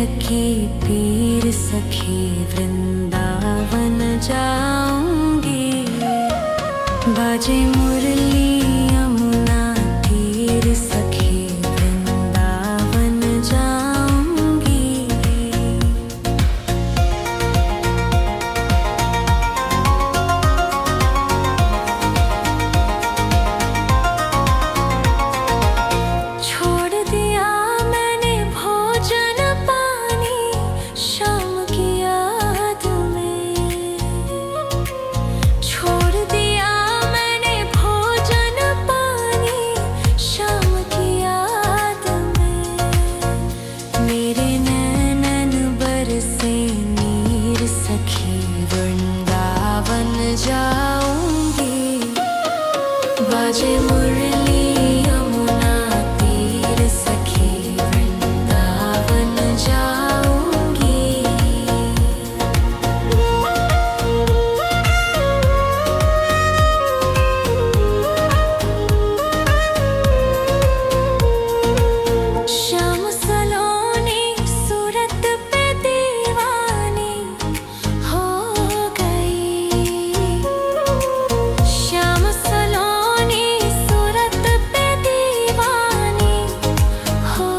की पीर सखी वृंदावन जाऊंगी। बाजे मुरली यमुना तीर सखी वृंदावन जाऊंगी। छोड़ दिया मैंने भोजन पानी शाम की याद में। छोड़ दिया मैंने भोजन पानी शाम की याद में। मेरे नैनन बरसे नीर सखी वृंदावन जाऊंगी। बाजे मुरली यमुना तीर सखी वृंदावन जाऊंगी। श्याम सलोनी सूरत पे दीवानी हो गई। श्याम सलोनी सूरत पे दीवानी हो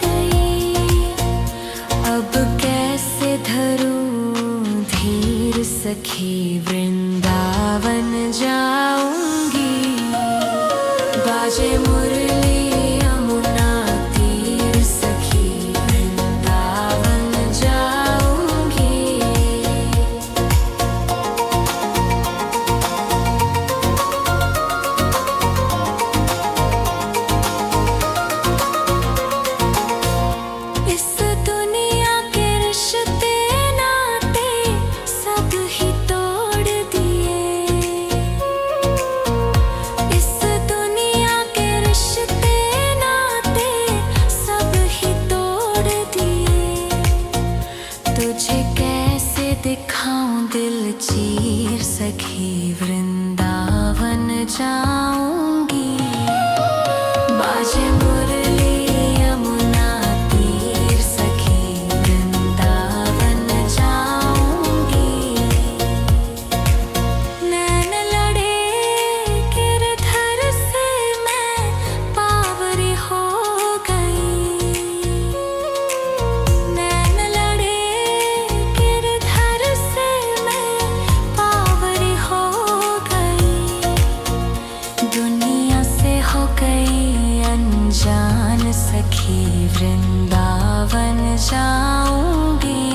गई। अब कैसे धरूं धीर सखी वृंदावन जाऊंगी। बाजे मुरली यमुना तीर सखी वृंदावन जाऊंगी। इस दुनिया के रिश्ते नाते सब ही तोड़ दिए। इस दुनिया के रिश्ते नाते सब ही तोड़ दिए। तुझे कैसे दिखाऊं दिल चीर सखी वृंदावन जाऊंगी। बाजे मुरली यमुना तीर सखी वृंदावन जाऊंगी। नैन लड़े गिरधर से मैं पावरी हो गई। नैन लड़े गिरधर से मैं पावरी हो गई। दुनिया से हो गई अनजान सखी वृंदावन जाऊंगी।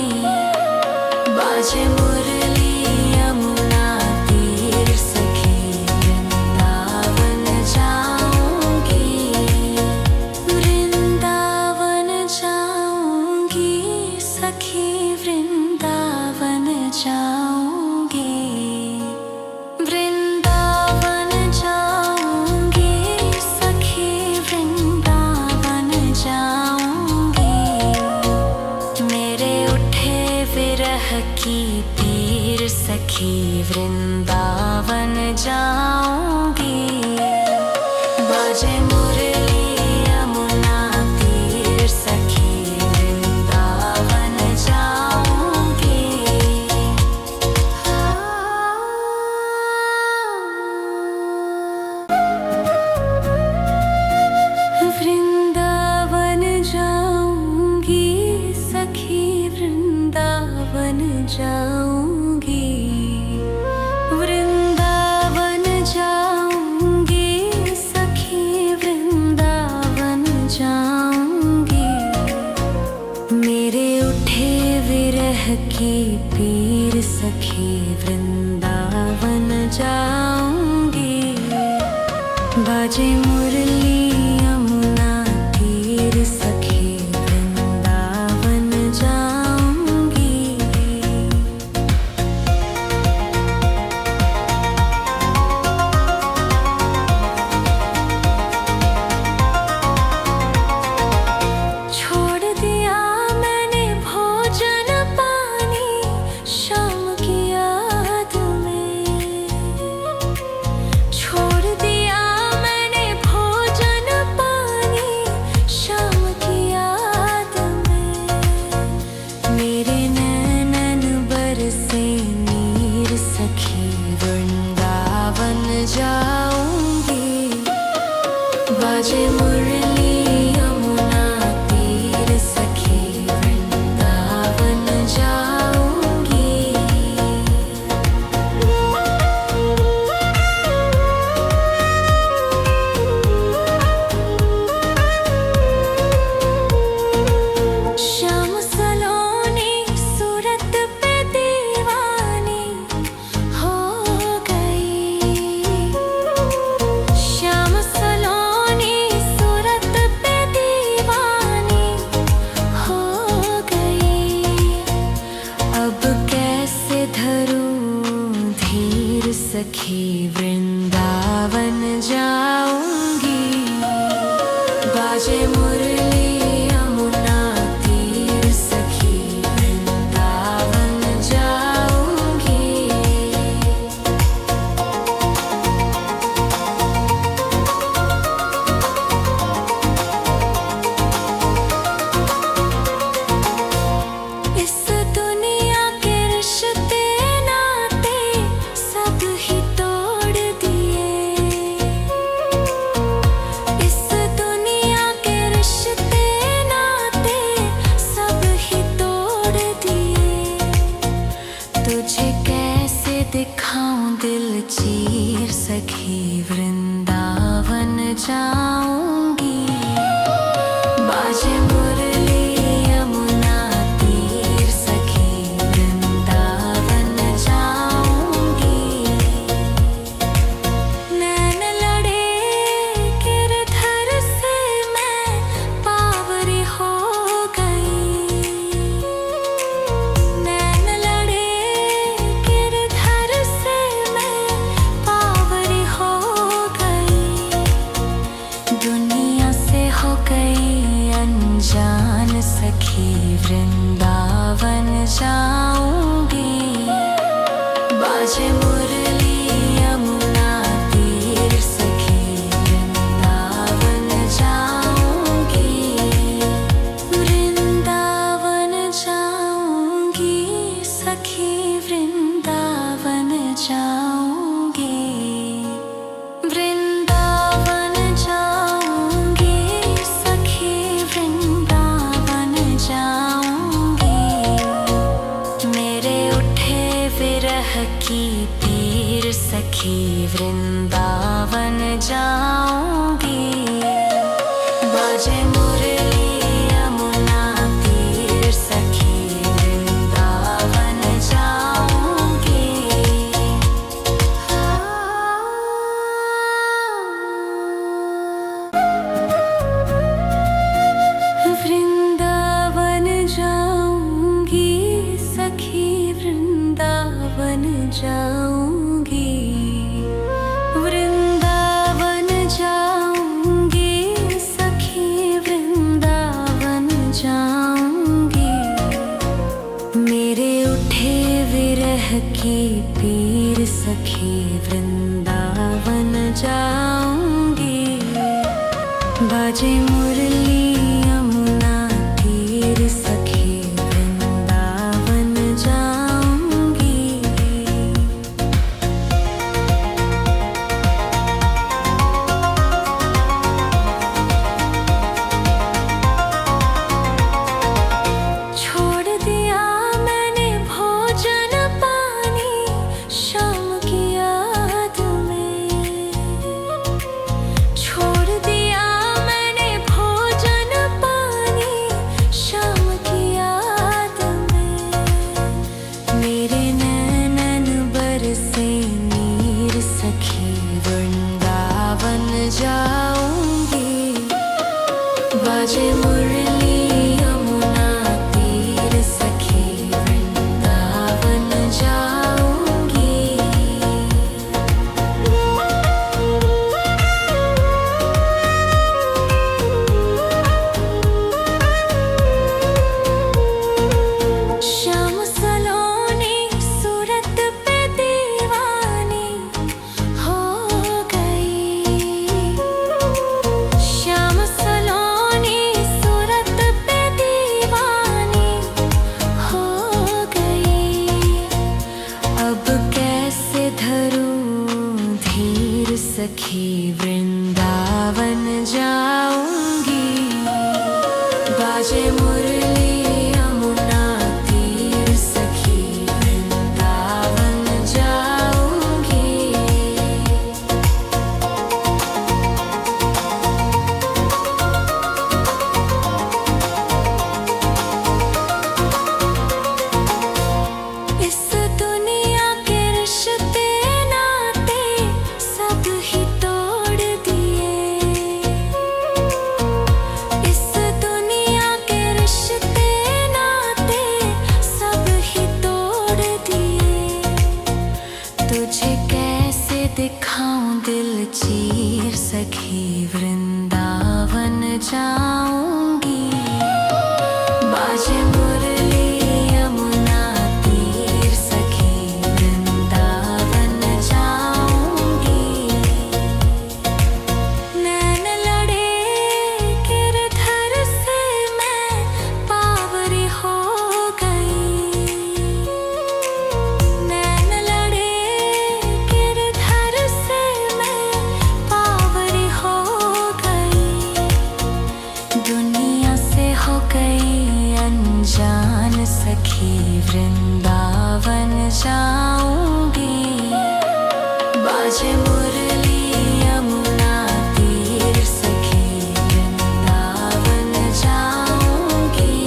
बाजे मुरली यमुना तीर सखी वृंदावन जाऊंगी। वृंदावन जाऊंगी सखी वृंदावन जाऊंगी। वृंदावन जाऊंगी सखी वृंदावन जाऊंगी। मेरे उठे विरह की पीर सखी वृंदावन जाऊंगी। बाजे मुरली यमुना तीर सखी वृंदावन जाऊंगी। वृंदावन जाऊंगी सखी वृंदावन जाऊंगी। वृंदावन जाऊंगी सखी वृंदावन जाऊंगी। मेरे उठे विरह की पीर सखी वृंदावन जाऊंगी। बाजे मुरली यमुना तीर सखी वृंदावन जाऊंगी। छोड़ दिया मैंने भोजन पानी शाम की याद में। छोड़ दिया मैंने जाऊंगी। बाजे मुरली यमुना तीर सखी वृंदावन जाऊंगी। श्याम सलोनी सूरत पे दीवानी हो गई। श्याम सलोनी सूरत पे दीवानी हो गई। अब कैसे धरूं धीर सखी वृंदावन जाऊंगी। बाजे मुरली यमुना तीर सखी वृंदावन जाऊंगी। इस दुनिया के रिश्ते नाते सब ही तोड़ दिए। इस दुनिया के रिश्ते नाते सब ही तोड़ दिए। तुझे कैसे दिखाऊं दिल चीर सखी वृंदावन जाऊंगी। बाजे मुरली यमुना तीर सखी वृंदावन जाऊंगी। नैन लड़े गिरधर से मैं पावरी हो गई। नैन लड़े गिरधर से मैं पावरी हो गई। दुनिया से हो गई अनजान सखी वृंदावन जाऊंगी। बाजे मुरली यमुना तीर सखी वृंदावन जाऊंगी। वृंदावन जाऊंगी सखी वृंदावन जाऊंगी। वृंदावन जाऊंगी सखी वृंदावन जाऊंगी। मेरे उठे विरह की पीर सखी वृंदावन जाऊंगी। बाजे मुरली यमुना तीर सखी वृंदावन जाऊंगी। वृंदावन जाऊंगी सखी वृंदावन जाऊंगी। वृंदावन जाऊंगी सखी वृंदावन जाऊंगी। मेरे उठे विरह की पीर सखी वृंदावन जाऊंगी। बाजे मुरली यमुना तीर सखी वृंदावन जाऊंगी। छोड़ दिया मैंने भोजन पानी शाम की याद में। छोड़ दिया मैंने सखी वृंदावन जाऊंगी। बाजे मुरली यमुना तीर सखी वृंदावन जाऊंगी। इस दुनिया के रिश्ते नाते सब ही तोड़ दिए। इस दुनिया के रिश्ते नाते सब ही तोड़ दिए। तुझे कैसे दिखाऊं दिल चीर सखी वृंदावन जाऊंगी। बाजे मुरली यमुना तीर सखी वृंदावन जाऊंगी। नैन लड़े गिरधर से मैं पावरी हो गई। नैन लड़े गिरधर से मैं पावरी हो गई। दुनिया से हो गई अनजान सखी वृंदावन जाऊंगी। बाजे मुरली यमुना तीर सखी वृंदावन जाऊंगी।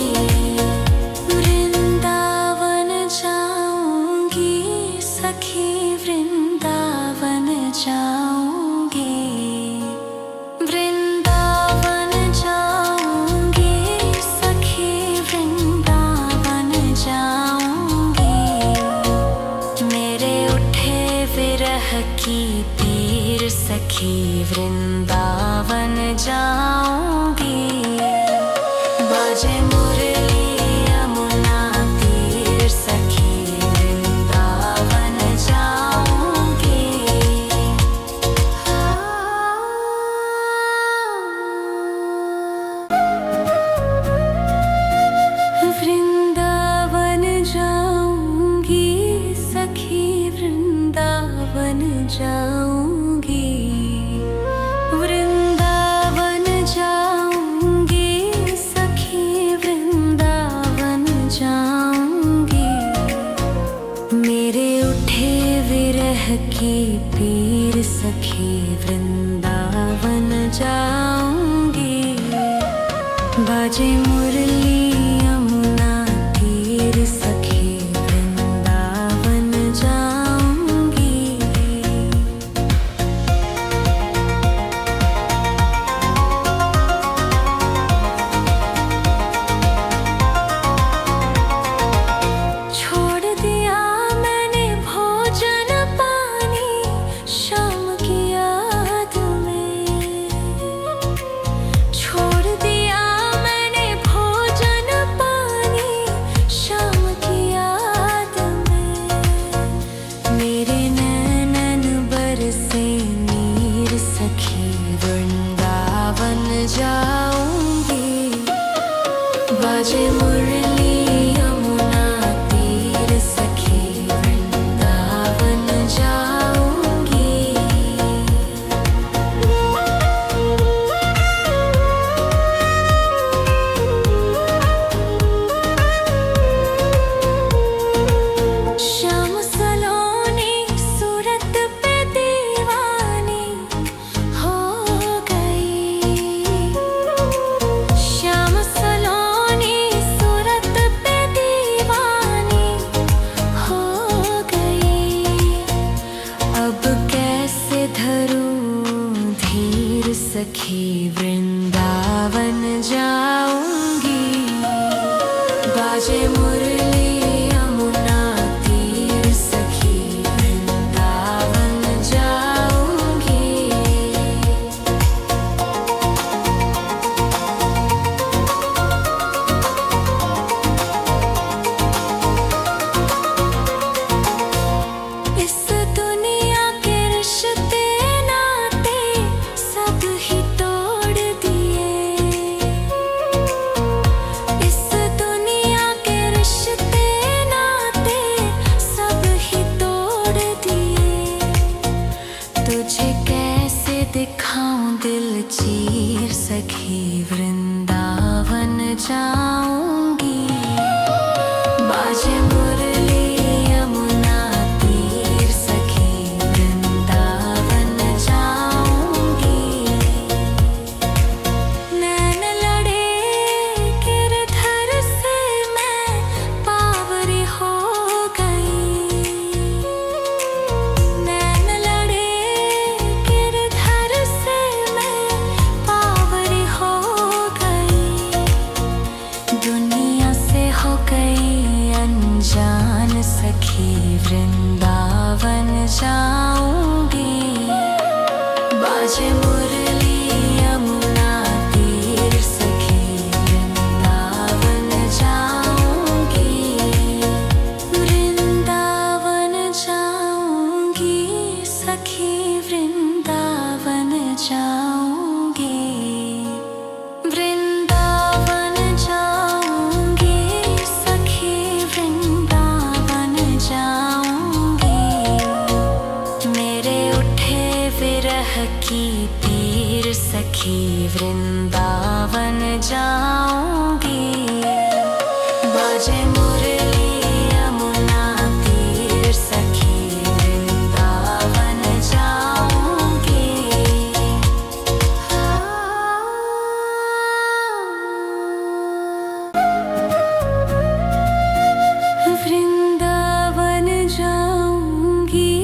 वृंदावन जाऊंगी सखी वृंदावन जाऊंगी। वृंदावन जाऊंगी सखी वृंदावन जाऊंगी। मेरे उठे विरह की पीर सखी वृंदावन जाऊंगी। बाजे मुरली यमुना तीर सखी वृंदावन जाऊंगी। वृंदावन जाऊंगी सखी वृंदावन जाऊंगी। वृंदावन जाऊंगी सखी वृंदावन जाऊंगी। मेरे उठे विरह की पीर सखी वृंदावन जाऊंगी। बाजे मुरली यमुना तीर सखी वृंदावन जाऊंगी। छोड़ दिया मैंने भोजन पानी शाम की याद में। छोड़ दिया मैंने भोजन पानी शाम की याद में। मेरे नैनन बरसे नीर सखी वृंदावन जाऊंगी। बाजे मुरली यमुना तीर सखी वृंदावन जाऊंगी। श्याम सलोनी सूरत पे दीवानी हो गई। श्याम सलोनी सूरत पे दीवानी हो गई। अब कैसे धरूं धीर सखी वृंदावन जाऊंगी। बाजे मुरली यमुना तीर सखी वृंदावन जाऊंगी। इस दुनिया के रिश्ते नाते सब ही तोड़ दिए। इस दुनिया के रिश्ते नाते सब ही तोड़ दिए। तुझे कैसे दिखाऊं दिल चीर सखी वृंदावन जाऊंगी। बाजे मुरली यमुना तीर सखी वृंदावन जाऊंगी। नैन लड़े गिरधर से मैं पावरी हो गई। नैन लड़े गिरधर से मैं पावरी हो गई। दुनिया से हो गई अनजान सखी वृंदावन जाऊंगी। बाजे मुरली यमुना तीर सखी वृंदावन जाऊंगी। वृंदावन जाऊंगी सखी वृंदावन जाऊंगी। वृंदावन जाऊंगी सखी वृंदावन जाऊंगी। मेरे उठे विरह की पीर सखी वृंदावन जाऊंगी। बाजे मुरली यमुना तीर सखी वृंदावन जाऊंगी। वृंदावन जाऊंगी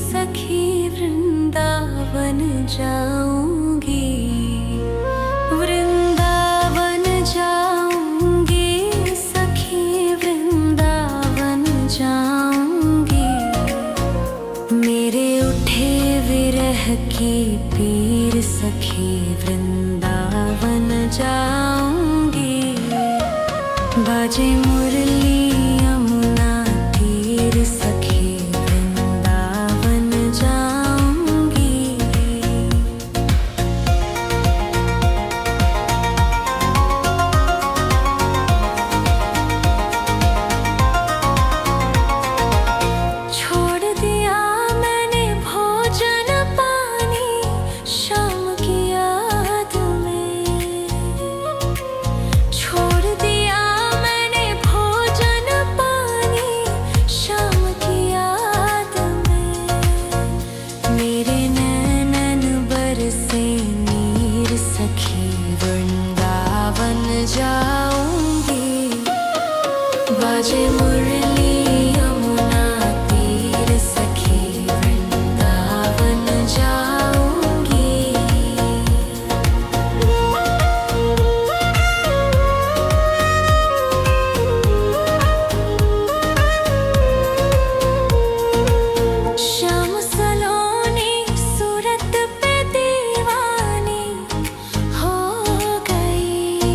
सखी वृंदावन जाऊंगी। वृंदावन जाऊंगी सखी वृंदावन जाऊंगी। मेरे उठे विरह की पीर सखी वृंदावन जाऊंगी। बाजे मुरली यमुना तीर सखी वृंदावन जाऊंगी। छोड़ दिया मैंने भोजन पानी शाम की याद में। छोड़ दिया मैंने भोजन पानी शाम की याद में। मेरे नैनन बरसे नीर सखी वृंदावन जाऊंगी। बाजे मुरली यमुना तीर सखी वृंदावन जाऊंगी। श्याम सलोनी सूरत पे दीवानी हो गई।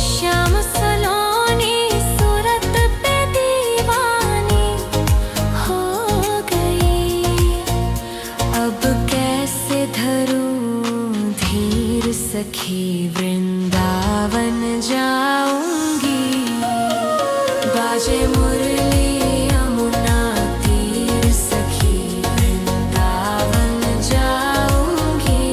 श्याम सलोनी सूरत पे दीवानी हो गई। अब कैसे धरूं धीर सखी वृंदावन जाऊंगी। बाजे मुरली यमुना तीर सखी वृंदावन जाऊंगी।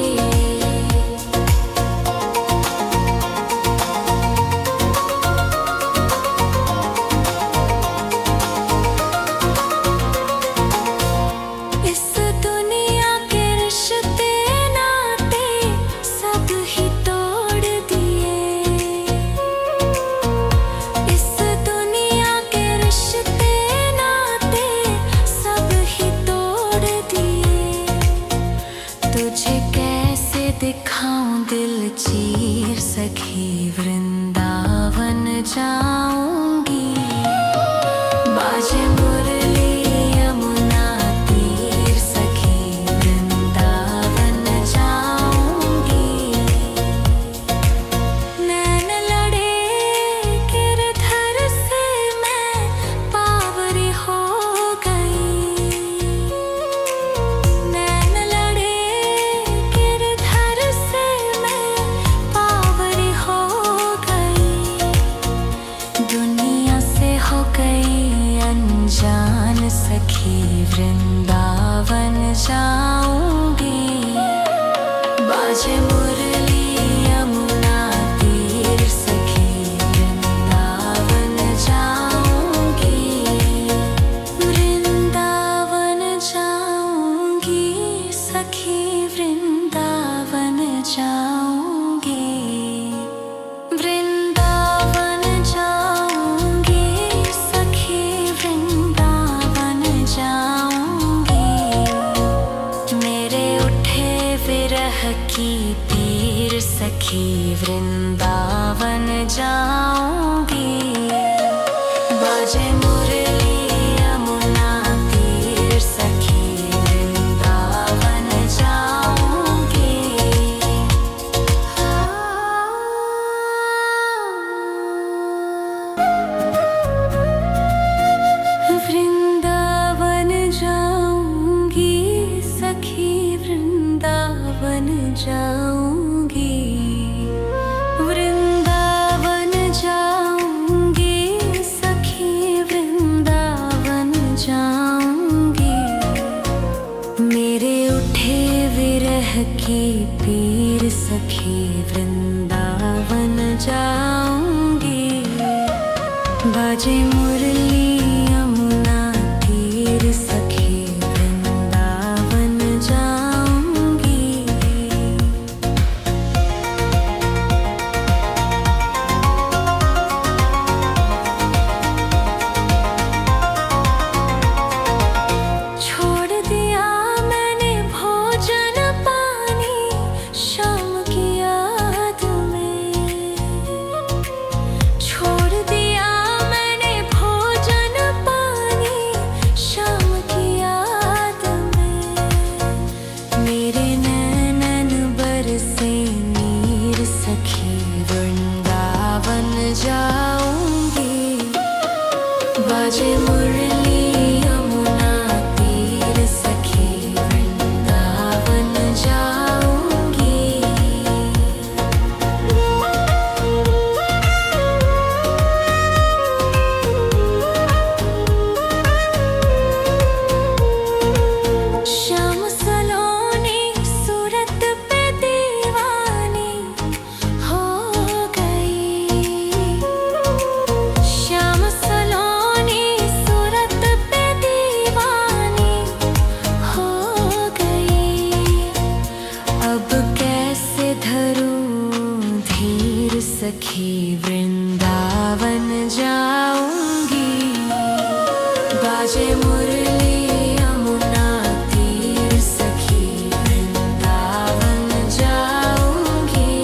इस दुनिया के रिश्ते नाते सब ही तोड़ दिए। इस दुनिया के रिश्ते नाते सब ही तोड़ दिए। तुझे कैसे दिखाऊं दिल चीर सखी वृंदावन जाऊंगी। बाजे मुरली यमुना तीर सखी वृंदावन जाऊंगी। नैन लड़े गिरधर से मैं पावरी हो गई। नैन लड़े गिरधर से मैं पावरी हो गई। दुनिया से हो गई अनजान सखी वृंदावन जाऊंगी। सखी वृंदावन जाऊंगी, वृंदावन जाऊंगी, सखी वृंदावन जाऊंगी। मेरे उठे विरह की पीर, सखी वृंदावन जाऊंगी। बाजे मुरली यमुना तीर, सखी वृंदावन जाऊंगी। वृंदावन जाऊंगी, सखी वृंदावन जाऊंगी, वृंदावन जाऊंगी, सखी वृंदावन जाऊंगी। मेरे उठे विरह की पीर, सखी वृंदावन जाऊंगी। बाजे मुरली यमुना तीर, सखी वृंदावन जाऊंगी। छोड़ दिया मैंने भोजन पानी, शाम की याद में। छोड़ दिया मैंने भोजन पानी, शाम की याद में। मेरे नैनन बरसे नीर, सखी वृंदावन जाऊंगी। बाजे मुरली यमुना तीर, सखी वृंदावन जाऊंगी। श्याम सलोनी सूरत पे दीवानी हो गई। श्याम सलोनी सूरत पे दीवानी हो गई। अब कैसे धरूं धीर, सखी वृंदावन जाऊंगी। बाजे मुरली यमुना तीर, सखी वृंदावन जाऊंगी।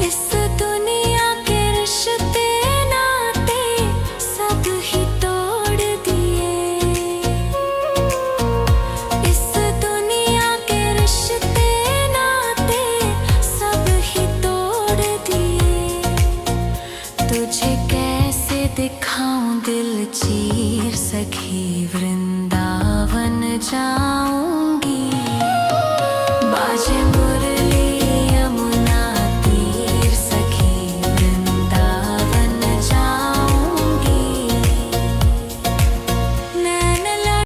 इस दुनिया के रिश्ते नाते सब ही तोड़ दिए। इस दुनिया के रिश्ते नाते सब ही तोड़ दिए। तुझे कैसे दिखाऊं दिल चीर, सखी वृंदावन जाऊंगी।